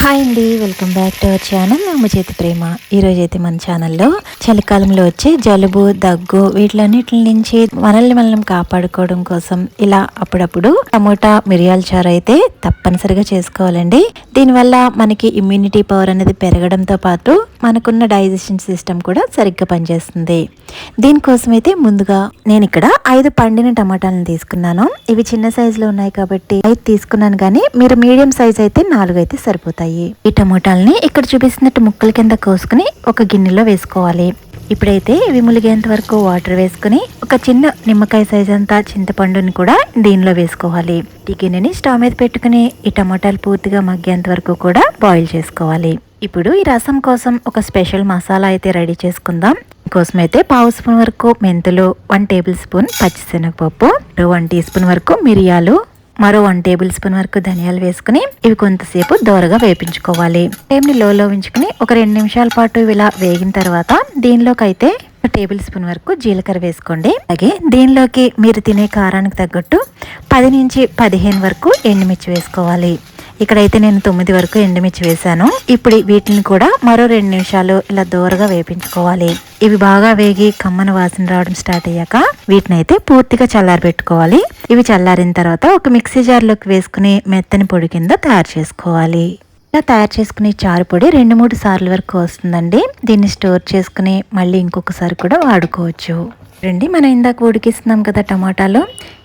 Hi అండి, welcome back to our channel అమ్మ చేతి ప్రేమ. ఈరోజు అయితే మన ఛానల్లో చలికాలంలో వచ్చే జలుబు, దగ్గు వీటిలన్నిటి నుంచి మనల్ని మనం కాపాడుకోవడం కోసం ఇలా అప్పుడప్పుడు టమోటా మిరియాల చారు అయితే తప్పనిసరిగా చేసుకోవాలండి. దీనివల్ల మనకి ఇమ్యూనిటీ పవర్ అనేది పెరగడంతో పాటు మనకున్న డైజెషన్ సిస్టమ్ కూడా సరిగ్గా పనిచేస్తుంది. దీనికోసం అయితే ముందుగా నేను ఇక్కడ 5 పండిన టమాటాలను తీసుకున్నాను. ఇవి చిన్న సైజులో ఉన్నాయి కాబట్టి 5 తీసుకున్నాను, కానీ మీరు మీడియం సైజ్ అయితే 4 అయితే సరిపోతాయి. ఈ టమోటాలని ఇక్కడ చూపిస్తున్నట్టు ముక్కల కింద కోసుకుని ఒక గిన్నెలో వేసుకోవాలి. ఇప్పుడైతే ఇవి ములిగేంత వరకు వాటర్ వేసుకుని ఒక చిన్న నిమ్మకాయ సైజ్ అంతా చింతపండుని కూడా దీనిలో వేసుకోవాలి. ఈ గిన్నెని స్టవ్ మీద పెట్టుకుని ఈ టమోటాలు పూర్తిగా మగ్గేంత వరకు కూడా బాయిల్ చేసుకోవాలి. ఇప్పుడు ఈ రసం కోసం ఒక స్పెషల్ మసాలా అయితే రెడీ చేసుకుందాం. కోసం అయితే 1/2 స్పూన్ వరకు మెంతులు, 1 టేబుల్ స్పూన్ పచ్చిశనగపప్పు, 1 టీ స్పూన్ వరకు మిరియాలు, మరో 1 టేబుల్ స్పూన్ వరకు ధనియాలు వేసుకుని ఇవి కొంతసేపు దోరగా వేపించుకోవాలి. ఫ్లేమ్ని లోలో ఉంచుకుని ఒక 2 నిమిషాల పాటు ఇలా వేగిన తర్వాత దీనిలోకి అయితే 1 టేబుల్ స్పూన్ వరకు జీలకర్ర వేసుకోండి. అలాగే దీనిలోకి మీరు తినే కారానికి తగ్గట్టు 10 నుంచి 15 వరకు ఎండుమిర్చి వేసుకోవాలి. ఇక్కడైతే నేను 9 వరకు ఎండుమిర్చి వేసాను. ఇప్పుడు వీటిని కూడా మరో 2 నిమిషాలు ఇలా దోరగా వేపించుకోవాలి. ఇవి బాగా వేగి కమ్మన వాసన రావడం స్టార్ట్ అయ్యాక వీటిని అయితే పూర్తిగా చల్లారి పెట్టుకోవాలి. ఇవి చల్లారిన తర్వాత ఒక మిక్సీ జార్లోకి వేసుకుని మెత్తని పొడి కింద తయారు చేసుకోవాలి. ఇలా తయారు చేసుకునే చారు పొడి 2-3 సార్లు వరకు వస్తుందండి. దీన్ని స్టోర్ చేసుకుని మళ్ళీ ఇంకొకసారి కూడా వాడుకోవచ్చు. రండి, మనం ఇందాక ఉడికిస్తున్నాం కదా టమాటాలు,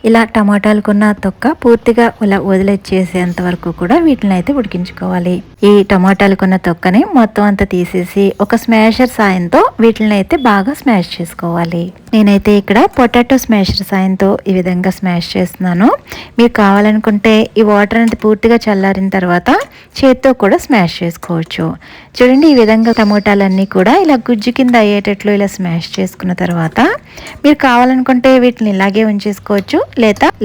ఇలా టమాటాలకున్న తొక్క పూర్తిగా ఇలా వదిలేసేంత వరకు కూడా వీటిని అయితే ఉడికించుకోవాలి. ఈ టమాటాలకున్న తొక్కని మొత్తం అంతా తీసేసి ఒక స్మాషర్ సాయంతో వీటిని అయితే బాగా స్మాష్ చేసుకోవాలి. నేనైతే ఇక్కడ పొటాటో స్మాషర్ సాయంతో ఈ విధంగా స్మాష్ చేస్తున్నాను. మీరు కావాలనుకుంటే ఈ వాటర్ అనేది పూర్తిగా చల్లారిన తర్వాత చేత్తో కూడా స్మాష్ చేసుకోవచ్చు. చూడండి, ఈ విధంగా టమోటాలన్నీ కూడా ఇలా గుజ్జు కింద అయ్యేటట్లు ఇలా స్మాష్ చేసుకున్న తర్వాత మీరు కావాలనుకుంటే వీటిని ఇలాగే ఉంచేసుకోవచ్చు,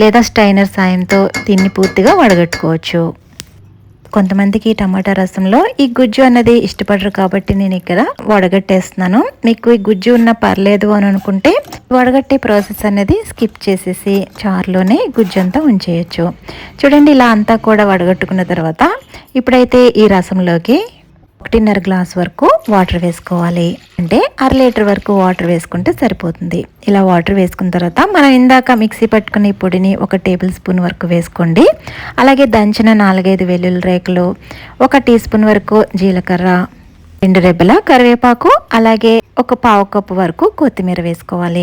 లేదా స్టైనర్ సాయంతో దీన్ని పూర్తిగా వడగట్టుకోవచ్చు. కొంతమందికి టమాటా రసంలో ఈ గుజ్జు అన్నది ఇష్టపడరు కాబట్టి నేను ఇక్కడ వడగట్టేస్తున్నాను. మీకు ఈ గుజ్జు ఉన్న పర్లేదు అని అనుకుంటే వడగట్టే ప్రాసెస్ అనేది స్కిప్ చేసేసి చారులోనే గుజ్జు అంతా ఉంచేయచ్చు. చూడండి, ఇలా అంతా కూడా వడగట్టుకున్న తర్వాత ఇప్పుడైతే ఈ రసంలోకి 1.5 గ్లాస్ వరకు వాటర్ వేసుకోవాలి. అంటే 1/2 లీటర్ వరకు వాటర్ వేసుకుంటే సరిపోతుంది. ఇలా వాటర్ వేసుకున్న తర్వాత మనం ఇందాక మిక్సీ పట్టుకునే పొడిని 1 టేబుల్ స్పూన్ వరకు వేసుకోండి. అలాగే దంచిన 4-5 వెల్లుల్లి రేకులు, 1 టీ స్పూన్ వరకు జీలకర్ర, 2 రెబ్బల కరివేపాకు, అలాగే ఒక 1/2 కప్పు వరకు కొత్తిమీర వేసుకోవాలి.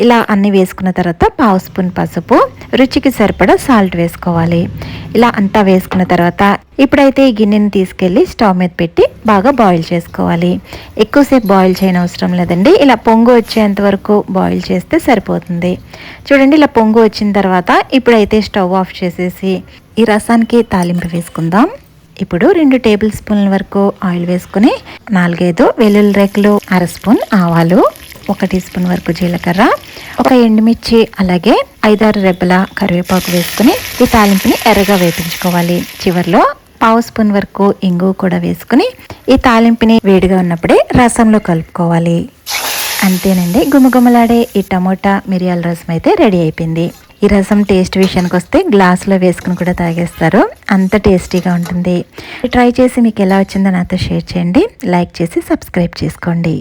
ఇలా అన్ని వేసుకున్న తర్వాత 1/2 స్పూన్ పసుపు, రుచికి సరిపడా సాల్ట్ వేసుకోవాలి. ఇలా అంతా వేసుకున్న తర్వాత ఇప్పుడైతే ఈ గిన్నెని తీసుకెళ్ళి స్టవ్ మీద పెట్టి బాగా బాయిల్ చేసుకోవాలి. ఎక్కువసేపు బాయిల్ చేయని అవసరం లేదండి. ఇలా పొంగు వచ్చేంత వరకు బాయిల్ చేస్తే సరిపోతుంది. చూడండి, ఇలా పొంగు వచ్చిన తర్వాత ఇప్పుడైతే స్టవ్ ఆఫ్ చేసేసి ఈ రసానికి తాలింపు వేసుకుందాం. ఇప్పుడు 2 టేబుల్ స్పూన్ల వరకు ఆయిల్ వేసుకుని 4-5 వెల్లుల్లి రేకులు, 1/2 స్పూన్ ఆవాలు, 1 టీ స్పూన్ వరకు జీలకర్ర, 1 ఎండుమిర్చి, అలాగే 5-6 రెబ్బల కరివేపాకు వేసుకుని ఈ తాలింపుని ఎర్రగా వేపించుకోవాలి. చివరిలో 1/2 స్పూన్ వరకు ఇంగువ కూడా వేసుకుని ఈ తాలింపుని వేడిగా ఉన్నప్పుడే రసంలో కలుపుకోవాలి. అంతేనండి, గుమగుమలాడే ఈ టమోటా మిరియాల రసం అయితే రెడీ అయిపోయింది. ఈ రసం టేస్ట్ విషయానికి వస్తే గ్లాసులో వేసుకుని కూడా తాగేస్తారు, అంత టేస్టీగా ఉంటుంది. ట్రై చేసి మీకు ఎలా వచ్చిందో నాతో షేర్ చేయండి. లైక్ చేసి సబ్స్క్రైబ్ చేసుకోండి.